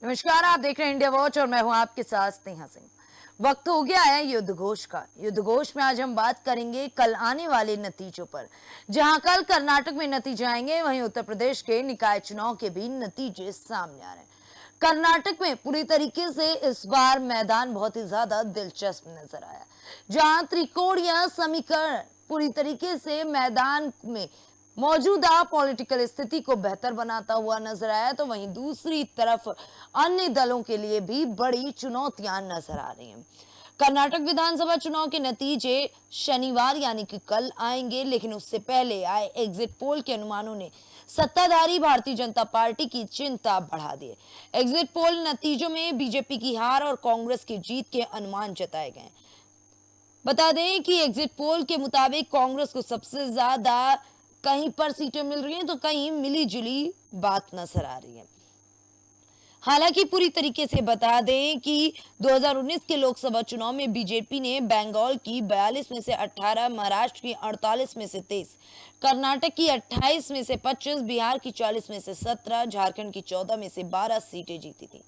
नमस्कार, आप देख रहे हैं इंडिया वॉच और मैं हूं आपके साथ स्नेहा सिंह। वक्त हो गया है युद्ध घोष का। युद्ध घोष में आज हम बात करेंगे कल आने वाले नतीजों पर। जहां कल कर्नाटक में नतीजे आएंगे, वहीं उत्तर प्रदेश के निकाय चुनाव के भी नतीजे सामने आ रहे हैं। कर्नाटक में पूरी तरीके से इस बार मैदान बहुत ही ज्यादा दिलचस्प नजर आया, जहां त्रिकोणीय समीकरण पूरी तरीके से मैदान में मौजूदा पॉलिटिकल स्थिति को बेहतर बनाता हुआ नजर आया, तो वहीं दूसरी तरफ अन्य दलों के लिए भी बड़ी चुनौतियां नजर आ रही हैं। कर्नाटक विधानसभा चुनाव के नतीजे शनिवार यानी कि कल आएंगे, लेकिन उससे पहले आए एग्जिट पोल के अनुमानों ने सत्ताधारी भारतीय जनता पार्टी की चिंता बढ़ा दी। एग्जिट पोल नतीजों में बीजेपी की हार और कांग्रेस की जीत के अनुमान जताए गए। बता दें कि एग्जिट पोल के मुताबिक कांग्रेस को सबसे ज्यादा कहीं पर सीटें मिल रही हैं, तो कहीं मिली जुली बात नजर आ रही है। हालांकि पूरी तरीके से बता दें कि 2019 के लोकसभा चुनाव में बीजेपी ने बंगाल की 42 में से 18, महाराष्ट्र की 48 में से 23, कर्नाटक की 28 में से 25, बिहार की 40 में से 17, झारखंड की 14 में से 12 सीटें जीती थी।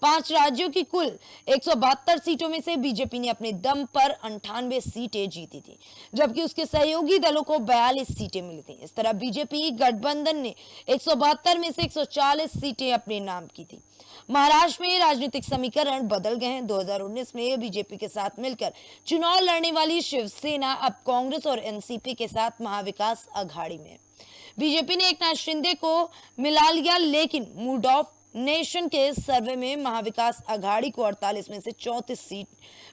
5 राज्यों की कुल 172 सीटों में से बीजेपी ने अपने दम पर 98 सीटें जीती थी, जबकि उसके सहयोगी दलों को 42 सीटें मिली थी। इस तरह बीजेपी गठबंधन ने 172 में से 140 सीटें अपने नाम की थी। महाराष्ट्र में राजनीतिक समीकरण बदल गए हैं। 2019 में बीजेपी के साथ मिलकर चुनाव लड़ने वाली शिवसेना अब कांग्रेस और एनसीपी के साथ महाविकास अघाड़ी में। बीजेपी ने एकनाथ शिंदे को मिला लिया, लेकिन मूड ऑफ नेशन के सर्वे में महाविकास अघाड़ी को 48 में से 34 सीट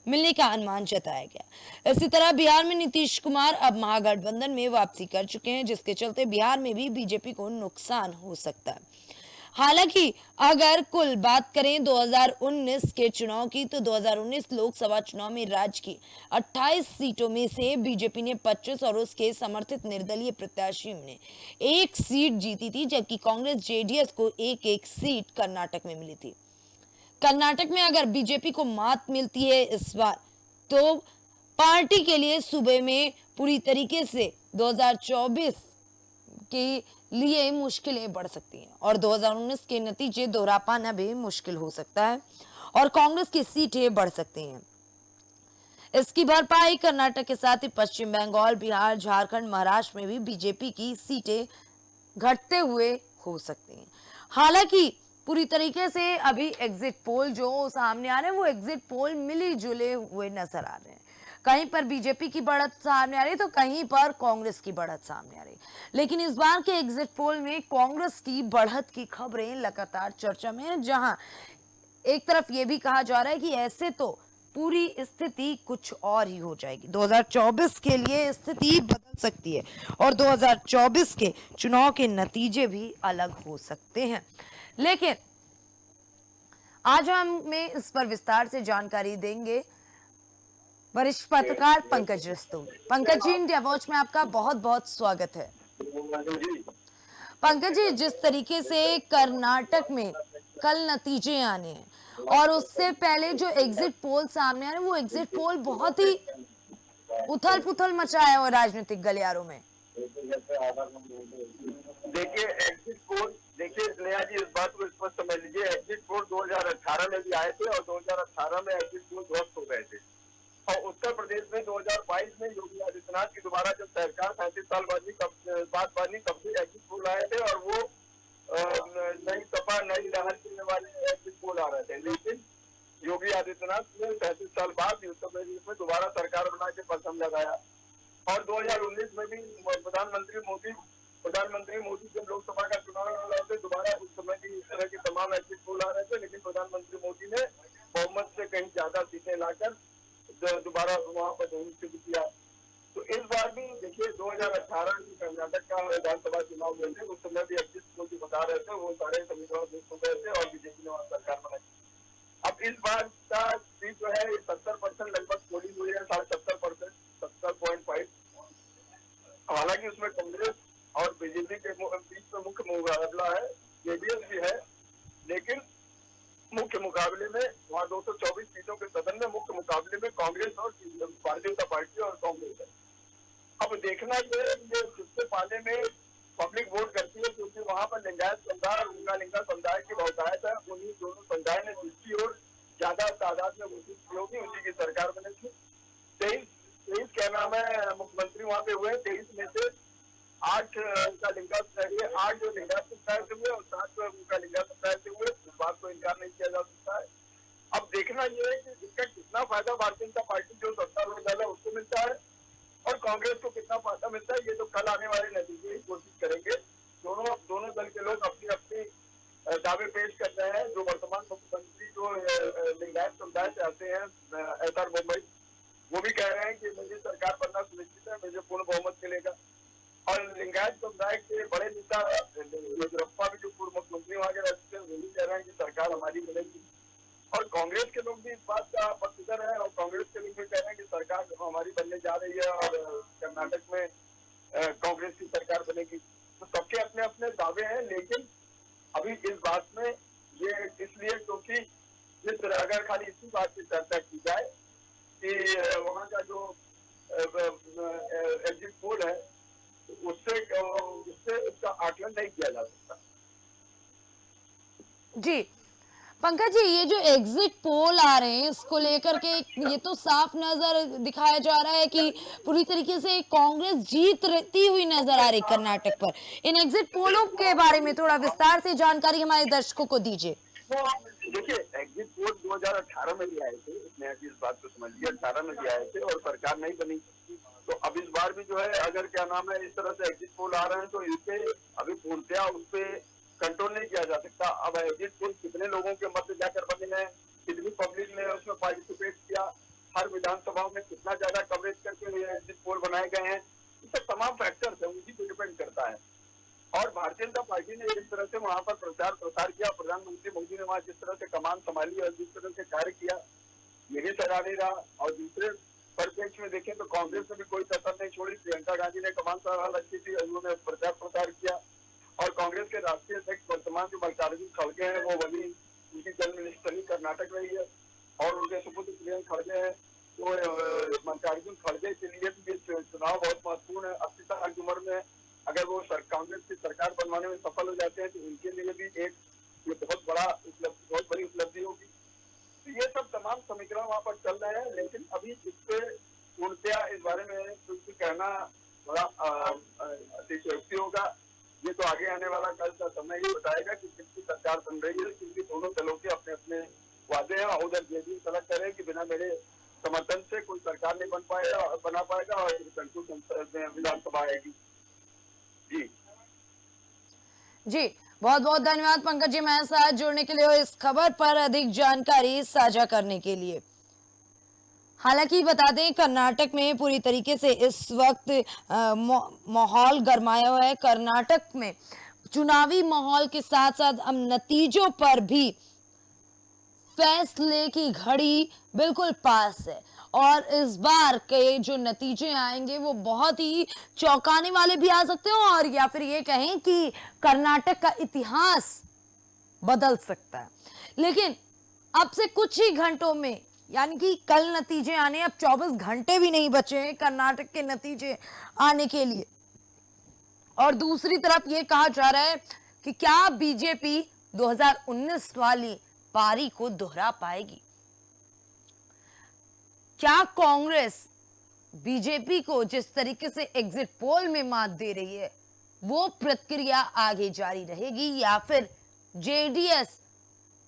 मिलने का अनुमान जताया गया। इसी तरह बिहार में नीतीश कुमार अब महागठबंधन में वापसी कर चुके हैं, जिसके चलते बिहार में भी बीजेपी को नुकसान हो सकता है। हालांकि अगर कुल बात करें 2019 के चुनाव की, तो 2019 लोकसभा चुनाव में राज्य की 28 सीटों में से बीजेपी ने 25 और उसके समर्थित निर्दलीय प्रत्याशी ने 1 सीट जीती थी, जबकि कांग्रेस जेडीएस को एक सीट कर्नाटक में मिली थी। कर्नाटक में अगर बीजेपी को मात मिलती है इस बार, तो पार्टी के लिए सूबे में पूरी तरीके से 2024 के लिए मुश्किलें बढ़ सकती हैं और 2019 के नतीजे दोहरा पाना भी मुश्किल हो सकता है और कांग्रेस की सीटें बढ़ सकती हैं। इसकी भरपाई कर्नाटक के साथ ही पश्चिम बंगाल, बिहार, झारखंड, महाराष्ट्र में भी बीजेपी की सीटें घटते हुए हो सकती हैं। हालांकि पूरी तरीके से अभी एग्जिट पोल जो सामने आ रहे हैं, वो एग्जिट पोल मिली जुले हुए नजर आ रहे हैं। कहीं पर बीजेपी की बढ़त सामने आ रही है, तो कहीं पर कांग्रेस की बढ़त सामने आ रही है। लेकिन इस बार के एग्जिट पोल में कांग्रेस की बढ़त की खबरें लगातार चर्चा में है, जहां एक तरफ यह भी कहा जा रहा है कि ऐसे तो पूरी स्थिति कुछ और ही हो जाएगी। 2024 के लिए स्थिति बदल सकती है और 2024 के चुनाव के नतीजे भी अलग हो सकते हैं। लेकिन आज हमें इस पर विस्तार से जानकारी देंगे वरिष्ठ पत्रकार पंकज रस्तोगी। पंकज जी, इंडिया वॉच में आपका बहुत बहुत स्वागत है। पंकज जी, जिस तरीके से कर्नाटक में कल नतीजे आने हैं और उससे पहले जो एग्जिट पोल सामने आ रहे हैं, वो एग्जिट पोल बहुत ही उथल पुथल मचाया हुआ राजनीतिक गलियारों में। देखिए एग्जिट पोल, देखिए स्नेहा जी, इस बात को स्पष्ट समझ लीजिए। एग्जिट पोल 2018 में भी आए थे और 2018 में एग्जिट पोल ध्वस्त हो गए थे और उत्तर प्रदेश में 2022 में योगी आदित्यनाथ की दोबारा जब सरकार 37 साल बाद बनी, तब से एग्जिट पोल आए थे और वो नई सपा नई लहर चलने वाले एग्जिट पोल आ रहे थे। लेकिन योगी आदित्यनाथ ने 37 साल बाद उत्तर प्रदेश में दोबारा सरकार बना के परचम लगाया और 2019 में भी प्रधानमंत्री मोदी जब लोकसभा का चुनाव लड़ रहे थे दोबारा, उस समय भी इस तरह के तमाम एग्जिट पोल आ रहे थे, लेकिन प्रधानमंत्री मोदी ने बहुमत से कहीं ज्यादा सीटें लाकर दोबारा वहां पर सिद्ध किया। तो इस बार भी देखिए 2018 की कर्नाटक का विधानसभा चुनाव हुए थे, उस समय भी एग्जिट पोल जो बता रहे थे वो सारे समीकरण दुरुस्त हो गए थे और बीजेपी ने वहां सरकार बनाई। अब इस बार का सीट जो है 70% लगभग पोलिंग हुई है, 70.5%, 70.5। हालांकि उसमें कांग्रेस और बीजेपी के बीच में मुख्य मुकाबला है, जेडीएस भी है, लेकिन मुख्य मुकाबले में वहाँ 224 सीटों के सदन में मुख्य मुकाबले में कांग्रेस और भारतीय जनता पार्टी और कांग्रेस है। अब देखना ये किसके पाले में पब्लिक वोट करती है, क्योंकि वहां पर लिंगायत समुदाय और लिंगा समुदाय की बहुतायत है। उन्हीं दोनों समुदाय ने दूसरी ओर ज्यादा तादाद में वोटिंग की होगी, उसी की सरकार बनेगी। 23 क्या नाम है मुख्यमंत्री वहां पे हुए, 23 में से 8 उनका लिंगा समुदाय, 8 जो लिंगायत समुदाय से हुए और 7 उनका लिंगा समुदाय से हुए। इस बात को इनकार नहीं किया जा सकता है। अब देखना यह है कि जिसका कितना फायदा भारतीय जनता पार्टी जो सत्तारूढ़ दल है उसको मिलता है और कांग्रेस को कितना फायदा मिलता है, ये तो कल आने वाले नतीजे ही कोशिश करेंगे। दोनों दल के लोग अपनी अपनी दावे पेश कर रहे हैं। जो वर्तमान मुख्यमंत्री जो लिंगायत समुदाय से आते हैं SR मुंबई, वो भी कह रहे हैं कि मुझे सरकार बनना सुनिश्चित है, मुझे पूर्ण बहुमत मिलेगा। और लिंगायत समुदाय के बड़े नेता येदियुरप्पा भी जो पूर्व मुख्यमंत्री वहां के रहते हैं, वो भी कह रहे हैं कि सरकार हमारी बनेगी। और कांग्रेस के लोग भी इस बात का पक्षधर है और कांग्रेस के लोग भी कह रहे हैं कि सरकार हमारी बनने जा रही है और कर्नाटक में कांग्रेस की सरकार बनेगी। तो सबके अपने अपने दावे हैं, लेकिन अभी इस बात में ये इसलिए क्योंकि जिस तरह अगर खाली इसी बात की चर्चा की जाए कि वहाँ का जो एग्जिट पोल है उससे उसका आकलन नहीं किया जा सकता। जी पंकज जी, ये जो एग्जिट पोल आ रहे हैं इसको लेकर के ये तो साफ नजर दिखाया जा रहा है कि पूरी तरीके से कांग्रेस जीतती हुई नजर आ रही कर्नाटक पर। इन एग्जिट पोलों के बारे में थोड़ा विस्तार से जानकारी हमारे दर्शकों को दीजिए। देखिए, एग्जिट पोल 2018 में भी आए थे, इसमें इस बात को समझिए, 18 में भी आए थे और सरकार नहीं बनी। तो अब इस बार भी जो है अगर क्या नाम है इस तरह से एग्जिट पोल आ रहे हैं तो इसे अभी पूर्णतया उस पर कंट्रोल नहीं किया जा सकता। अब एग्जिट पोल कितने लोगों के मत जाकर बने हैं, कितनी पब्लिक ने उसमें पार्टिसिपेट किया, हर विधानसभाओं में कितना ज्यादा कवरेज करके ये एग्जिट पोल बनाए गए हैं, ये तमाम फैक्टर्स है, उसी पर डिपेंड करता है। और भारतीय जनता पार्टी ने जिस तरह से वहां पर प्रचार प्रसार किया, प्रधानमंत्री मोदी ने वहां जिस तरह से कमान संभाली और जिस तरह से कार्य किया, ये भी सराहनीय रहा। और दूसरे परिप्रेक्ष्य में देखें तो कांग्रेस ने भी कोई कसर नहीं छोड़ी। प्रियंका गांधी ने कमान संभाल रखी थी, उन्होंने प्रचार प्रसार किया। और कांग्रेस के राष्ट्रीय अध्यक्ष वर्तमान जो मल्लिकार्जुन खड़गे हैं, वो वही उनकी जन्मस्थली कर्नाटक रही है और उनके सुपुत्र प्रियंका खड़गे हैं। तो मल्लिकार्जुन खड़गे के लिए भी चुनाव बहुत महत्वपूर्ण है। 80 साल की उम्र में अगर वो कांग्रेस की सरकार बनवाने में सफल हो जाते हैं तो उनके लिए भी एक ये बहुत बड़ी उपलब्धि होगी। तो ये सब तमाम समीकरण वहां पर चल रहे हैं, लेकिन अभी इस पे पूर्णतया इस बारे में कुछ कहना बड़ा अतिशयोक्ति होगा। ये तो आगे आने वाला कल का समय ही बताएगा कि किसकी सरकार बन रही है, क्योंकि दोनों दलों के अपने अपने वादे हैं। और उधर जेडीयू अलग करे कि बिना मेरे समर्थन से कोई सरकार नहीं बना पाएगा और विधानसभा आएगी। जी बहुत बहुत धन्यवाद पंकज जी हमारे साथ जुड़ने के लिए और इस खबर पर अधिक जानकारी साझा करने के लिए। हालांकि बता दें कर्नाटक में पूरी तरीके से इस वक्त माहौल गरमाया हुआ है। कर्नाटक में चुनावी माहौल के साथ साथ अब नतीजों पर भी फैसले की घड़ी बिल्कुल पास है और इस बार के जो नतीजे आएंगे वो बहुत ही चौंकाने वाले भी आ सकते हैं और या फिर ये कहें कि कर्नाटक का इतिहास बदल सकता है। लेकिन अब से कुछ ही घंटों में यानी कि कल नतीजे आने, अब 24 घंटे भी नहीं बचे हैं कर्नाटक के नतीजे आने के लिए। और दूसरी तरफ ये कहा जा रहा है कि क्या बीजेपी 2019 वाली पारी को दोहरा पाएगी। क्या कांग्रेस बीजेपी को जिस तरीके से एग्जिट पोल में मात दे रही है वो प्रक्रिया आगे जारी रहेगी या फिर जेडीएस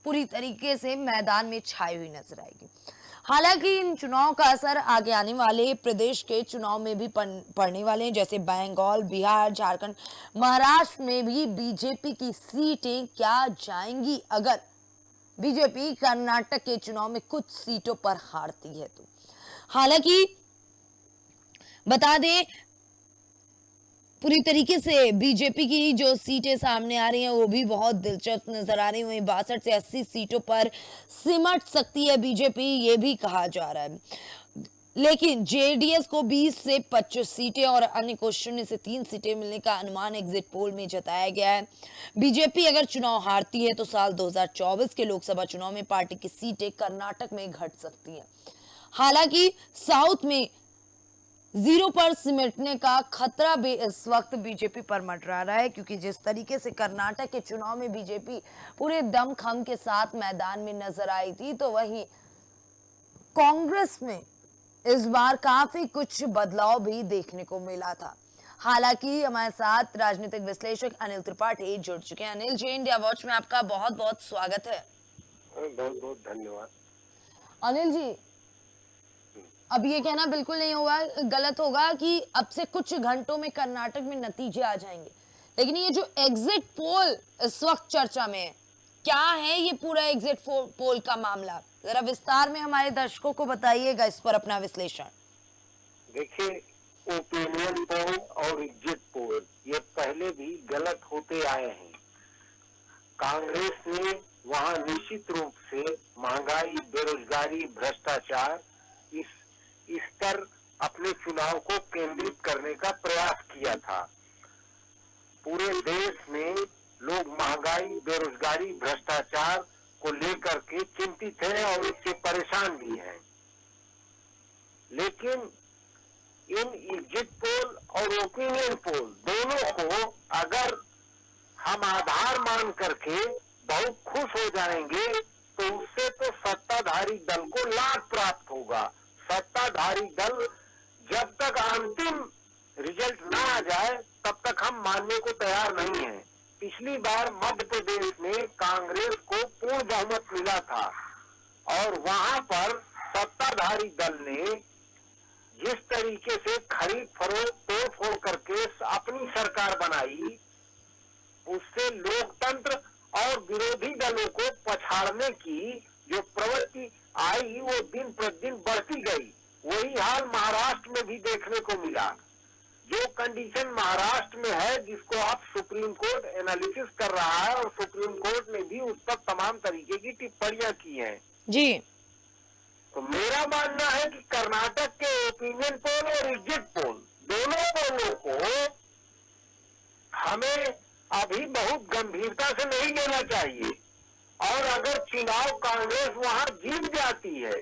पूरी तरीके से मैदान में छाई हुई नजर आएगी। हालांकि इन चुनाव का असर आगे आने वाले प्रदेश के चुनाव में भी पड़ने वाले हैं, जैसे बंगाल, बिहार, झारखंड, महाराष्ट्र में भी बीजेपी की सीटें क्या जाएंगी अगर बीजेपी कर्नाटक के चुनाव में कुछ सीटों पर हारती है तो। हालांकि बता दें पूरी तरीके से बीजेपी की जो सीटें सामने आ रही हैं वो भी बहुत दिलचस्प नजर आ रही हैं। 62 से 80 सीटों पर सिमट सकती है बीजेपी, ये भी कहा जा रहा है। लेकिन जेडीएस को 20 से 25 सीटें और अन्य को 0 से 3 सीटें मिलने का अनुमान एग्जिट पोल में जताया गया है। बीजेपी अगर चुनाव हारती है तो साल 2024 के लोकसभा चुनाव में पार्टी की सीटें कर्नाटक में घट सकती हैं। हालांकि साउथ में जीरो पर सिमटने का खतरा भी इस वक्त बीजेपी पर मंडरा रहा है, क्योंकि जिस तरीके से कर्नाटक के चुनाव में बीजेपी पूरे दमखम के साथ मैदान में नजर आई थी, तो वहीं कांग्रेस में इस बार काफी कुछ बदलाव भी देखने को मिला था। हालांकि हमारे साथ राजनीतिक विश्लेषक अनिल त्रिपाठी जुड़ चुके हैं। अनिल जी, इंडिया वॉच में आपका बहुत बहुत स्वागत है। बहुत बहुत धन्यवाद। अनिल जी, अब ये कहना बिल्कुल नहीं होगा, गलत होगा कि अब से कुछ घंटों में कर्नाटक में नतीजे आ जाएंगे, लेकिन ये जो एग्जिट पोल इस वक्त चर्चा में है, क्या है ये पूरा एग्जिट पोल का मामला? जरा विस्तार में हमारे दर्शकों को बताइएगा इस पर अपना विश्लेषण। देखिए, ओपिनियन पोल और एग्जिट पोल ये पहले भी गलत होते आए हैं। कांग्रेस ने वहां निश्चित रूप से महंगाई, बेरोजगारी, भ्रष्टाचार इस पर अपने चुनाव को केंद्रित करने का प्रयास किया था। पूरे देश में लोग महंगाई, बेरोजगारी, भ्रष्टाचार को लेकर के चिंतित हैं और इससे परेशान भी हैं। लेकिन इन एग्जिट पोल और ओपिनियन पोल दोनों को अगर हम आधार मान करके बहुत खुश हो जाएंगे तो उससे तो सत्ताधारी दल को लाभ प्राप्त होगा। सत्ताधारी दल जब तक अंतिम रिजल्ट ना आ जाए तब तक हम मानने को तैयार नहीं हैं। पिछली बार मध्य प्रदेश में कांग्रेस को पूर्ण बहुमत मिला था और वहां पर सत्ताधारी दल ने जिस तरीके से खरीद फरोख्त तोड़ फोड़ करके अपनी सरकार बनाई, उससे लोकतंत्र और विरोधी दलों को पछाड़ने की जो प्रवृत्ति आई वो दिन प्रतिदिन बढ़ती गई। वही हाल महाराष्ट्र में भी देखने को मिला। जो कंडीशन महाराष्ट्र में है, जिसको आप सुप्रीम कोर्ट एनालिसिस कर रहा है और सुप्रीम कोर्ट ने भी उस पर तमाम तरीके की टिप्पणियां की हैं जी। तो मेरा मानना है कि कर्नाटक के ओपिनियन पोल और एग्जिट पोल दोनों पोलों को हमें अभी बहुत गंभीरता से नहीं लेना चाहिए और अगर चुनाव कांग्रेस वहां जीत जाती है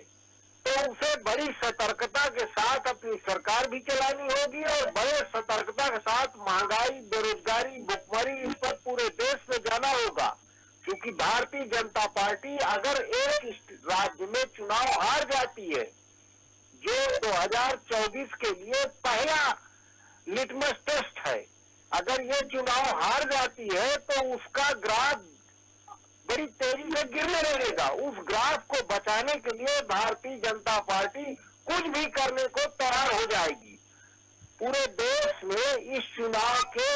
तो उसे बड़ी सतर्कता के साथ अपनी सरकार भी चलानी होगी और बड़े सतर्कता के साथ महंगाई, बेरोजगारी, भुखमरी इस पर पूरे देश में जाना होगा। क्योंकि भारतीय जनता पार्टी अगर एक राज्य में चुनाव हार जाती है, जो 2024 के लिए पहला लिटमस टेस्ट है, अगर ये चुनाव हार जाती है तो उसका ग्राफ बड़ी तेजी से गिरने लगेगा। उस ग्राफ को बचाने के लिए भारतीय जनता पार्टी कुछ भी करने को तैयार हो जाएगी। पूरे देश में इस चुनाव के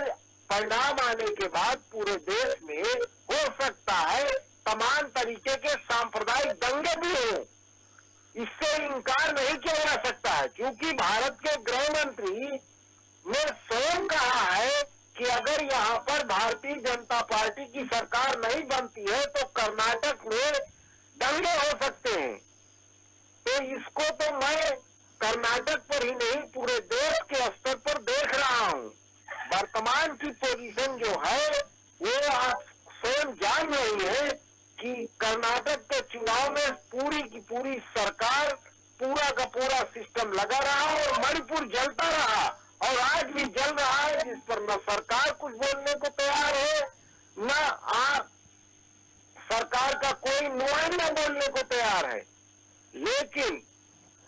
परिणाम आने के बाद पूरे देश में हो सकता है तमाम तरीके के सांप्रदायिक दंगे भी हों। इससे इनकार नहीं किया जा सकता है, क्योंकि भारत के गृह मंत्री ने स्वयं कहा है कि अगर यहाँ पर भारतीय जनता पार्टी की सरकार नहीं बनती है तो कर्नाटक में दंगे हो सकते हैं। तो इसको तो मैं कर्नाटक पर ही नहीं पूरे देश के स्तर पर देख रहा हूँ। वर्तमान की पोजीशन जो है वो आप स्वयं जान रही है कि कर्नाटक के चुनाव में पूरी की पूरी सरकार, पूरा का पूरा सिस्टम लगा रहा और मणिपुर जलता रहा और आज भी जल रहा है, जिस पर न सरकार कुछ बोलने को तैयार है, न आप सरकार का कोई नुमाइंदा बोलने को तैयार है। लेकिन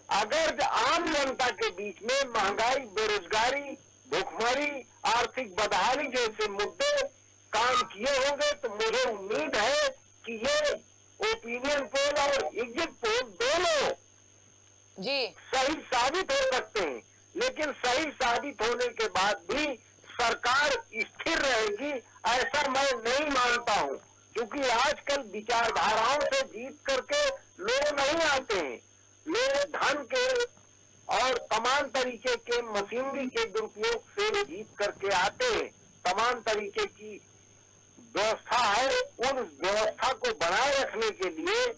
अगर आम जनता के बीच में महंगाई, बेरोजगारी, भुखमरी, आर्थिक बदहाली जैसे मुद्दे काम किए होंगे तो मुझे उम्मीद है कि ये ओपिनियन पोल और एग्जिट पोल दोनों जी सही साबित हो सकते हैं। लेकिन सही साबित होने के बाद भी सरकार स्थिर रहेगी ऐसा मैं नहीं मानता हूं, क्योंकि आजकल विचारधाराओं से जीत करके लोग नहीं आते हैं। लोग धन के और तमाम तरीके के मशीनरी के दुरुपयोग से जीत करके आते हैं। तमाम तरीके की व्यवस्था है, उन व्यवस्था को बनाए रखने के लिए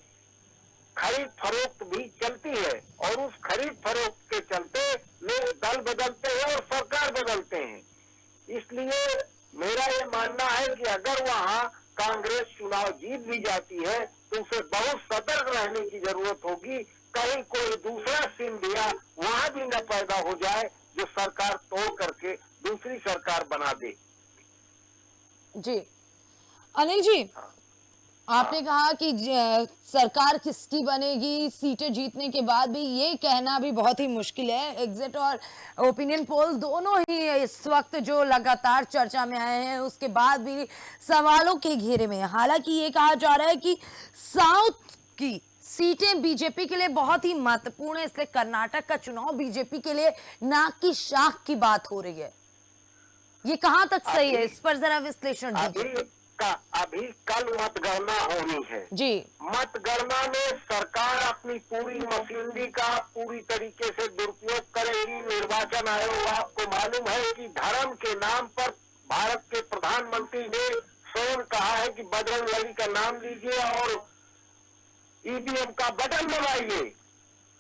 खरीद फरोख्त भी चलती है और उस खरीद फरोख्त के चलते लोग दल बदलते हैं और सरकार बदलते हैं। इसलिए मेरा ये मानना है कि अगर वहां कांग्रेस चुनाव जीत भी जाती है तो उसे बहुत सतर्क रहने की जरूरत होगी, कहीं कोई दूसरा सिंधिया वहां भी न पैदा हो जाए जो सरकार तोड़ करके दूसरी सरकार बना दे। जी अनिल जी, आपने कहा कि सरकार किसकी बनेगी, सीटें जीतने के बाद भी ये कहना भी बहुत ही मुश्किल है। एग्जिट और ओपिनियन पोल दोनों ही इस वक्त जो लगातार चर्चा में आए हैं उसके बाद भी सवालों के घेरे में। हालांकि ये कहा जा रहा है कि साउथ की सीटें बीजेपी के लिए बहुत ही महत्वपूर्ण है, इसलिए कर्नाटक का चुनाव बीजेपी के लिए नाक की शाख की बात हो रही है। ये कहां तक सही है, इस पर जरा विश्लेषण दीजिए। अभी कल मतगणना होनी है जी। मतगणना में सरकार अपनी पूरी मशीनरी का पूरी तरीके से दुरुपयोग करेगी। निर्वाचन आयोग, आपको मालूम है कि धर्म के नाम पर भारत के प्रधानमंत्री ने स्वयं कहा है कि बजरंग बली का नाम लीजिए और ईवीएम का बटन दबाइए,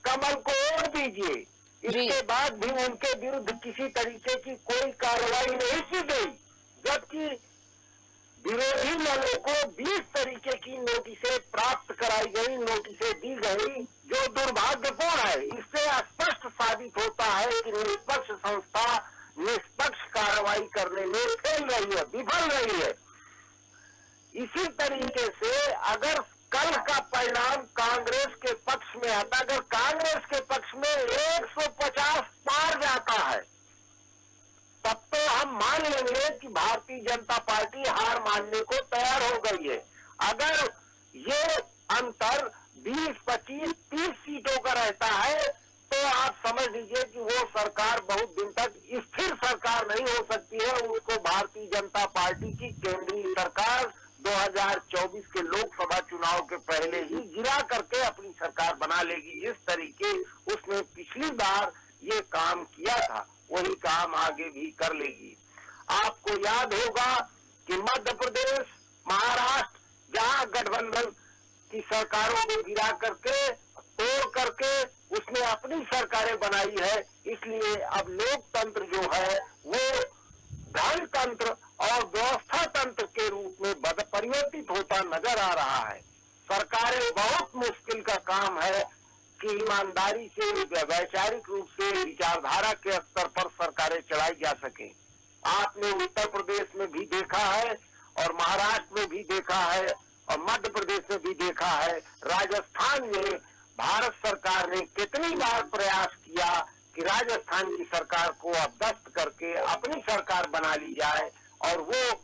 कमल को वोट दीजिए। इसके बाद भी उनके विरुद्ध किसी तरीके की कोई कार्रवाई नहीं की गई, जबकि विरोधी दलों को 20 तरीके की नोटिसें प्राप्त कराई गई, नोटिसें दी गई, जो दुर्भाग्यपूर्ण है। इससे स्पष्ट साबित होता है कि निष्पक्ष संस्था निष्पक्ष कार्रवाई करने में फेल रही है, विफल रही है। इसी तरीके से अगर कल का परिणाम कांग्रेस के पक्ष में आता, अगर कांग्रेस के पक्ष में 150 पार जाता है, तब तो हम मान लेंगे कि भारतीय जनता पार्टी हार मानने को तैयार हो गई है। अगर ये अंतर 20, 25, 30 सीटों का रहता है तो आप समझ लीजिए कि वो सरकार बहुत दिन तक स्थिर सरकार नहीं हो सकती है। उसको भारतीय जनता पार्टी की केंद्रीय सरकार 2024 के लोकसभा चुनाव के पहले ही गिरा करके अपनी सरकार बना लेगी। इस तरीके उसने पिछली बार ये काम किया था, वही काम आगे भी कर लेगी। आपको याद होगा कि मध्य प्रदेश, महाराष्ट्र, जहां गठबंधन की सरकारों को गिरा करके, तोड़ करके उसने अपनी सरकारें बनाई है। इसलिए अब लोकतंत्र जो है वो धनतंत्र और व्यवस्था तंत्र के रूप में परिवर्तित होता नजर आ रहा है। सरकारें बहुत मुश्किल का काम है कि ईमानदारी से, वैचारिक रूप से, विचारधारा के स्तर पर सरकारें चलाई जा सके। आपने उत्तर प्रदेश में भी देखा है और महाराष्ट्र में भी देखा है और मध्य प्रदेश में भी देखा है। राजस्थान में भारत सरकार ने कितनी बार प्रयास किया कि राजस्थान की सरकार को अपदस्थ करके अपनी सरकार बना ली जाए और वो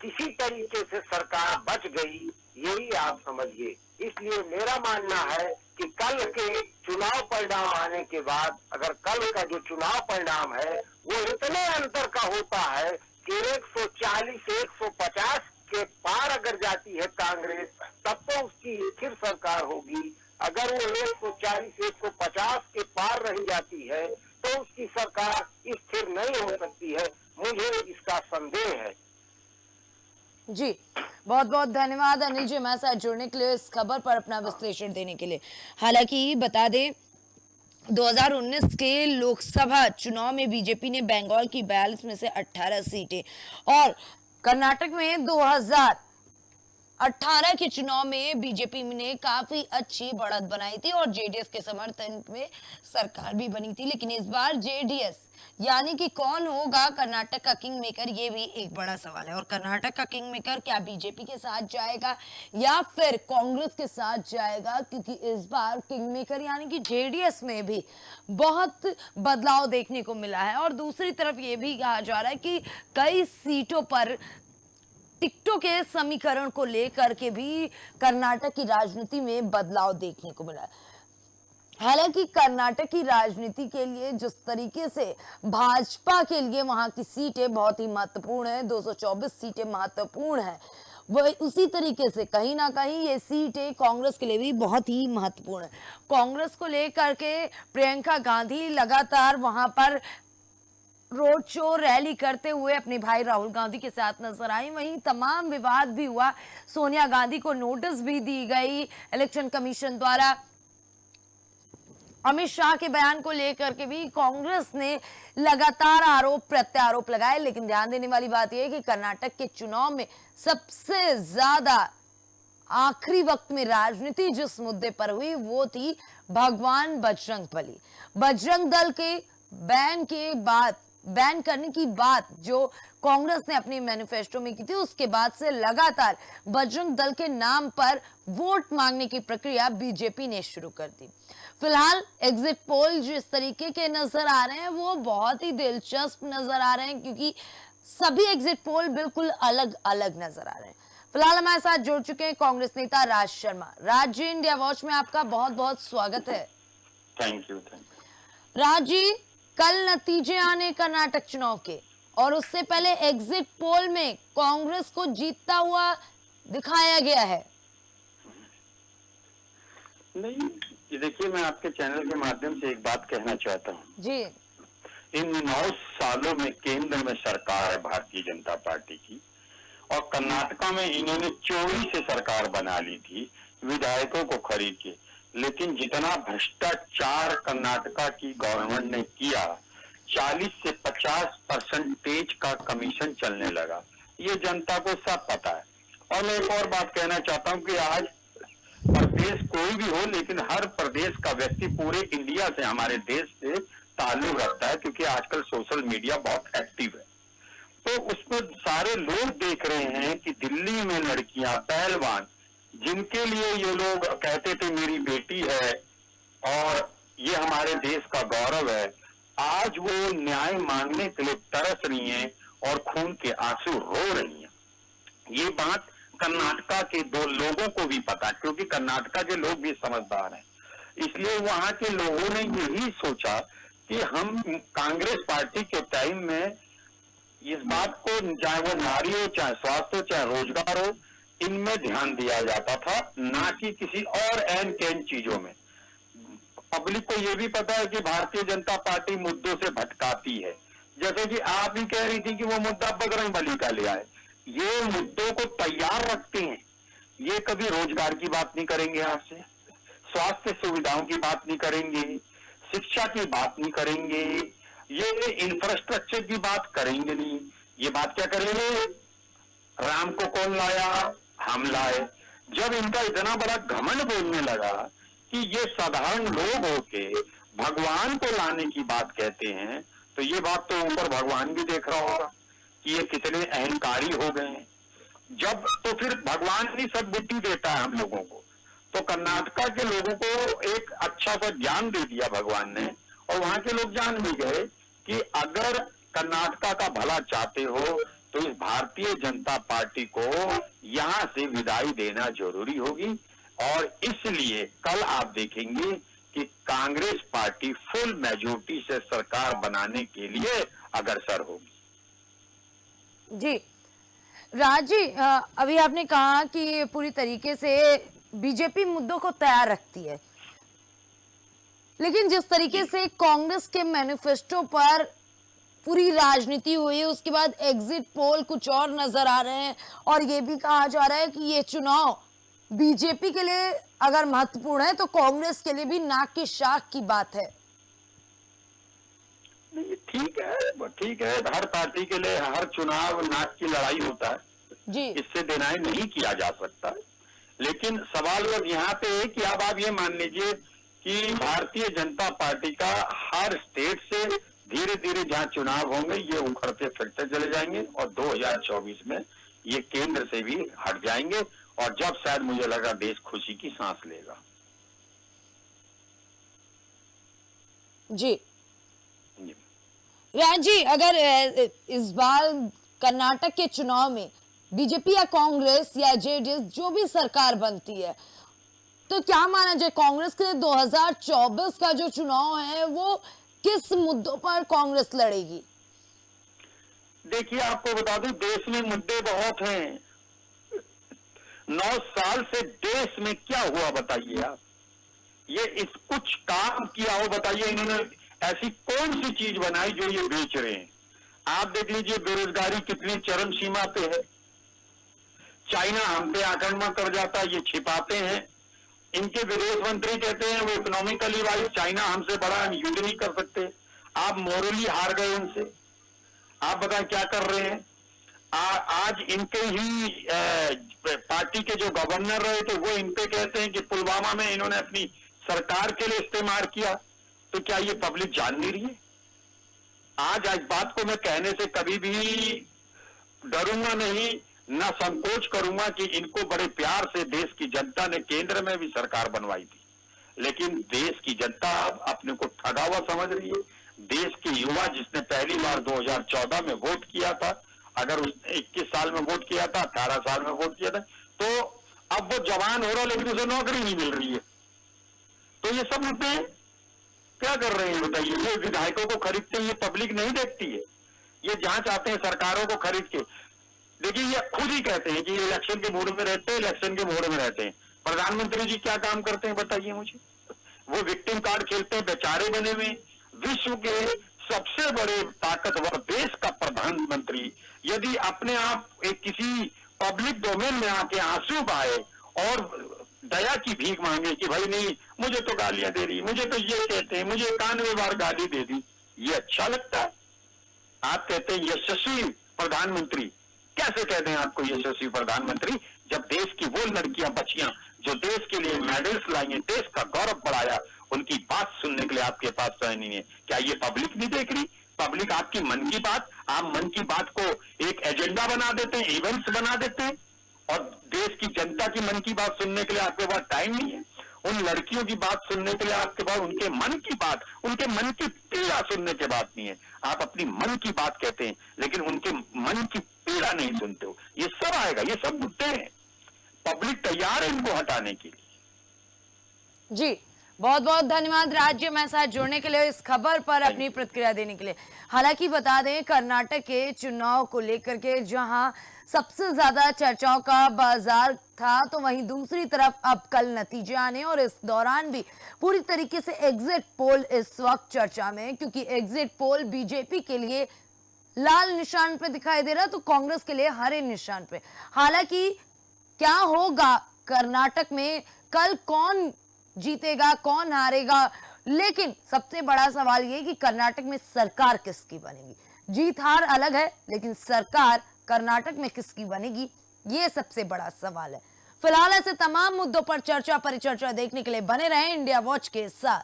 किसी तरीके से सरकार बच गई, यही आप समझिए। इसलिए मेरा मानना है कि कल के चुनाव परिणाम आने के बाद, अगर कल का जो चुनाव परिणाम है वो इतने अंतर का होता है कि 140 से 150 के पार अगर जाती है कांग्रेस, तब तो उसकी स्थिर सरकार होगी। अगर वो 140 से 150 के पार रह जाती है तो उसकी सरकार स्थिर नहीं हो सकती है। मुझे इसका संदेह है। जी बहुत बहुत धन्यवाद अनिल जी हमारे साथ जुड़ने के लिए, इस खबर पर अपना विश्लेषण देने के लिए। हालांकि बता दें 2019 के लोकसभा चुनाव में बीजेपी ने बंगाल की 42 में से 18 सीटें और कर्नाटक में 2018 के चुनाव में बीजेपी ने काफी अच्छी बढ़त बनाई थी और जेडीएस के समर्थन में सरकार भी बनी थी। लेकिन इस बार जेडीएस यानी कि कौन होगा कर्नाटक का किंग मेकर, ये भी एक बड़ा सवाल है। और कर्नाटक का किंग मेकर क्या बीजेपी के साथ जाएगा या फिर कांग्रेस के साथ जाएगा, क्योंकि इस बार किंग मेकर यानी कि जेडीएस में भी बहुत बदलाव देखने को मिला है। और दूसरी तरफ ये भी कहा जा रहा है कि कई सीटों पर टिकटों के समीकरण को लेकर के भी कर्नाटक की राजनीति में बदलाव देखने को मिला है। हालांकि कर्नाटक की राजनीति के लिए जिस तरीके से भाजपा के लिए वहां की सीटें बहुत ही महत्वपूर्ण है, 224 सीटें महत्वपूर्ण है, वह उसी तरीके से कहीं ना कहीं ये सीटें कांग्रेस के लिए भी बहुत ही महत्वपूर्ण है। कांग्रेस को लेकर के प्रियंका गांधी लगातार वहां पर रोड शो रैली करते हुए अपने भाई राहुल गांधी के साथ नजर आई। वहीं तमाम विवाद भी हुआ, सोनिया गांधी को नोटिस भी दी गई इलेक्शन कमीशन द्वारा। अमित शाह के बयान को लेकर के भी कांग्रेस ने लगातार आरोप प्रत्यारोप लगाए। लेकिन ध्यान देने वाली बात यह है कि कर्नाटक के चुनाव में सबसे ज्यादा आखिरी वक्त में राजनीति जिस मुद्दे पर हुई वो थी भगवान बजरंगबली। बजरंग दल के बैन करने की बात जो कांग्रेस ने अपनी मैनिफेस्टो में की थी, उसके बाद से लगातार बजरंग दल के नाम पर वोट मांगने की प्रक्रिया बीजेपी ने शुरू कर दी। फिलहाल एग्जिट पोल जिस तरीके के नजर आ रहे हैं वो बहुत ही दिलचस्प नजर आ रहे हैं, क्योंकि सभी एग्जिट पोल बिल्कुल अलग अलग नजर आ रहे हैं। फिलहाल हमारे साथ जुड़ चुके हैं कांग्रेस नेता राज शर्मा। राज जी, इंडिया वॉच में आपका बहुत बहुत स्वागत है। Thank you. राज जी, कल नतीजे आने कर्नाटक चुनाव के, और उससे पहले एग्जिट पोल में कांग्रेस को जीतता हुआ दिखाया गया है। नहीं, ये देखिए, मैं आपके चैनल के माध्यम से एक बात कहना चाहता हूँ जी। इन 9 सालों में केंद्र में सरकार है भारतीय जनता पार्टी की, और कर्नाटका में इन्होंने चोरी से सरकार बना ली थी विधायकों को खरीद के। लेकिन जितना भ्रष्टाचार कर्नाटका की गवर्नमेंट ने किया, 40 से 50% का कमीशन चलने लगा, ये जनता को सब पता है। और मैं एक और बात कहना चाहता हूँ कि आज प्रदेश कोई भी हो, लेकिन हर प्रदेश का व्यक्ति पूरे इंडिया से, हमारे देश से ताल्लुक रखता है, क्योंकि आजकल सोशल मीडिया बहुत एक्टिव है। तो उसमें सारे लोग देख रहे हैं कि दिल्ली में लड़कियां, पहलवान, जिनके लिए ये लोग कहते थे मेरी बेटी है और ये हमारे देश का गौरव है, आज वो न्याय मांगने के लिए तरस रही हैं और खून के आंसू रो रही हैं। ये बात कर्नाटका के 2 लोगों को भी पता, क्योंकि कर्नाटका के लोग भी समझदार हैं। इसलिए वहां के लोगों ने यही सोचा कि हम कांग्रेस पार्टी के टाइम में इस बात को, चाहे वो नारी हो, चाहे स्वास्थ्य हो, चाहे रोजगार हो, इनमें ध्यान दिया जाता था, ना कि किसी और एन कैन चीजों में। पब्लिक को यह भी पता है कि भारतीय जनता पार्टी मुद्दों से भटकाती है। जैसे कि आप ही कह रही थी कि वो मुद्दा बजरंगबली का ले आए, ये मुद्दों को तैयार रखते हैं। ये कभी रोजगार की बात नहीं करेंगे आपसे, स्वास्थ्य सुविधाओं की बात नहीं करेंगे, शिक्षा की बात नहीं करेंगे, ये इंफ्रास्ट्रक्चर की बात करेंगे नहीं। ये बात क्या करेंगे? राम को कौन लाया? हम लाए। जब इनका इतना बड़ा घमंड बोलने लगा कि ये साधारण लोग होके भगवान को लाने की बात कहते हैं, तो ये बात तो ऊपर भगवान भी देख रहा होगा कि ये कितने अहंकारी हो गए हैं। जब तो फिर भगवान ही सब बुद्धि देता है हम लोगों को। तो कर्नाटका के लोगों को एक अच्छा सा ज्ञान दे दिया भगवान ने, और वहां के लोग जान भी गए कि अगर कर्नाटका का भला चाहते हो तो इस भारतीय जनता पार्टी को यहां से विदाई देना जरूरी होगी। और इसलिए कल आप देखेंगे कि कांग्रेस पार्टी फुल मेजॉरिटी से सरकार बनाने के लिए अग्रसर होगी। जी राज जी, अभी आपने कहा कि पूरी तरीके से बीजेपी मुद्दों को तैयार रखती है, लेकिन जिस तरीके से कांग्रेस के मैनिफेस्टो पर पूरी राजनीति हुई है, उसके बाद एग्जिट पोल कुछ और नजर आ रहे हैं, और ये भी कहा जा रहा है कि ये चुनाव बीजेपी के लिए अगर महत्वपूर्ण है तो कांग्रेस के लिए भी नाक की शाख की बात है। नहीं, ठीक है, हर पार्टी के लिए हर चुनाव नाक की लड़ाई होता है जी, इससे डिनाई नहीं किया जा सकता। लेकिन सवाल बस यहाँ पे है कि अब आप ये मान लीजिए कि भारतीय जनता पार्टी का हर स्टेट से धीरे धीरे जहाँ चुनाव होंगे ये उखड़ते फिरते चले जाएंगे, और 2024 में ये केंद्र से भी हट जाएंगे, और जब शायद मुझे लगा देश खुशी की सांस लेगा। जी राज जी, अगर इस बार कर्नाटक के चुनाव में बीजेपी या कांग्रेस या जेडीएस जो भी सरकार बनती है, तो क्या माना जाए कांग्रेस के 2024 का जो चुनाव है वो किस मुद्दों पर कांग्रेस लड़ेगी? देखिए, आपको बता दूं, देश में मुद्दे बहुत हैं। 9 साल से देश में क्या हुआ बताइए आप? ये इस कुछ काम किया हो बताइए, इन्होंने ऐसी कौन सी चीज बनाई जो ये बेच रहे हैं? आप देख लीजिए, बेरोजगारी कितनी चरम सीमा पे है। चाइना हम पे आक्रमण कर जाता है, ये छिपाते हैं। इनके विदेश मंत्री कहते हैं वो इकोनॉमिकली वाइज चाइना हमसे बड़ा, हम युद्ध नहीं कर सकते। आप मोरली हार गए उनसे। आप बताएं क्या कर रहे हैं? आज इनके ही पार्टी के जो गवर्नर रहे थे वो इन पे कहते हैं कि पुलवामा में इन्होंने अपनी सरकार के लिए इस्तेमाल किया, तो क्या ये पब्लिक जान नहीं रही है? आज बात को मैं कहने से कभी भी डरूंगा नहीं, ना संकोच करूंगा कि इनको बड़े प्यार से देश की जनता ने केंद्र में भी सरकार बनवाई थी, लेकिन देश की जनता अब अपने को ठगा हुआ समझ रही है। देश के युवा जिसने पहली बार 2014 में वोट किया था, अगर उसने 21 साल में वोट किया था, 18 साल में वोट किया था, तो अब वो जवान हो रहा लेकिन उसे नौकरी नहीं मिल रही है। तो ये सब मुद्दे क्या कर रहे हैं बताइए? ये विधायकों को खरीदते हैं, ये पब्लिक नहीं देखती है। ये जहां चाहते हैं सरकारों को खरीद के, देखिए ये खुद ही कहते हैं कि ये इलेक्शन के मोड में रहते हैं, इलेक्शन के मोड में रहते हैं। प्रधानमंत्री जी क्या काम करते हैं बताइए मुझे? वो विक्टिम कार्ड खेलते हैं, बेचारे बने हुए। विश्व के सबसे बड़े ताकतवर देश का प्रधानमंत्री यदि अपने आप एक किसी पब्लिक डोमेन में आके आंसू बहाए और दया की भीख मांगे कि भाई नहीं, मुझे तो गालियां दे रही, मुझे तो ये कहते हैं, मुझे 91 बार गाली दे दी, ये अच्छा लगता है? आप कहते हैं यशस्वी प्रधानमंत्री, कैसे कहते हैं आपको यशस्वी प्रधानमंत्री जब देश की वो लड़कियां बचियां जो देश के लिए मेडल्स लाई हैं, देश का गौरव बढ़ाया, उनकी बात सुनने के लिए आपके पास समय नहीं है? क्या ये पब्लिक नहीं देख रही? पब्लिक आपकी मन की बात, आप मन की बात को एक एजेंडा बना देते हैं, इवेंट्स बना देते हैं, और देश की जनता की मन की बात सुनने के लिए आपके पास टाइम नहीं है। उन लड़कियों की बात सुनने के लिए आपके पास उनके मन की बात, उनके मन की पीड़ा सुनने के बात नहीं है। आप अपनी मन की बात कहते हैं लेकिन उनके मन की पीड़ा नहीं सुनते हो। ये सब आएगा, ये सब मुद्दे हैं, पब्लिक तैयार है इनको हटाने के लिए। जी बहुत बहुत धन्यवाद राज्य में साथ जुड़ने के लिए, इस खबर पर अपनी प्रतिक्रिया देने के लिए। हालांकि बता दें कर्नाटक के चुनाव को लेकर के जहां सबसे ज्यादा चर्चाओं का बाजार था, तो वहीं दूसरी तरफ अब कल नतीजे आने और इस दौरान भी पूरी तरीके से एग्जिट पोल इस वक्त चर्चा में है, क्योंकि एग्जिट पोल बीजेपी के लिए लाल निशान पे दिखाई दे रहा तो कांग्रेस के लिए हरे निशान पे। हालांकि क्या होगा कर्नाटक में कल, कौन जीतेगा कौन हारेगा, लेकिन सबसे बड़ा सवाल यह कि कर्नाटक में सरकार किसकी बनेगी। जीत हार अलग है, लेकिन सरकार कर्नाटक में किसकी बनेगी ये सबसे बड़ा सवाल है। फिलहाल ऐसे तमाम मुद्दों पर चर्चा परिचर्चा देखने के लिए बने रहें इंडिया वॉच के साथ।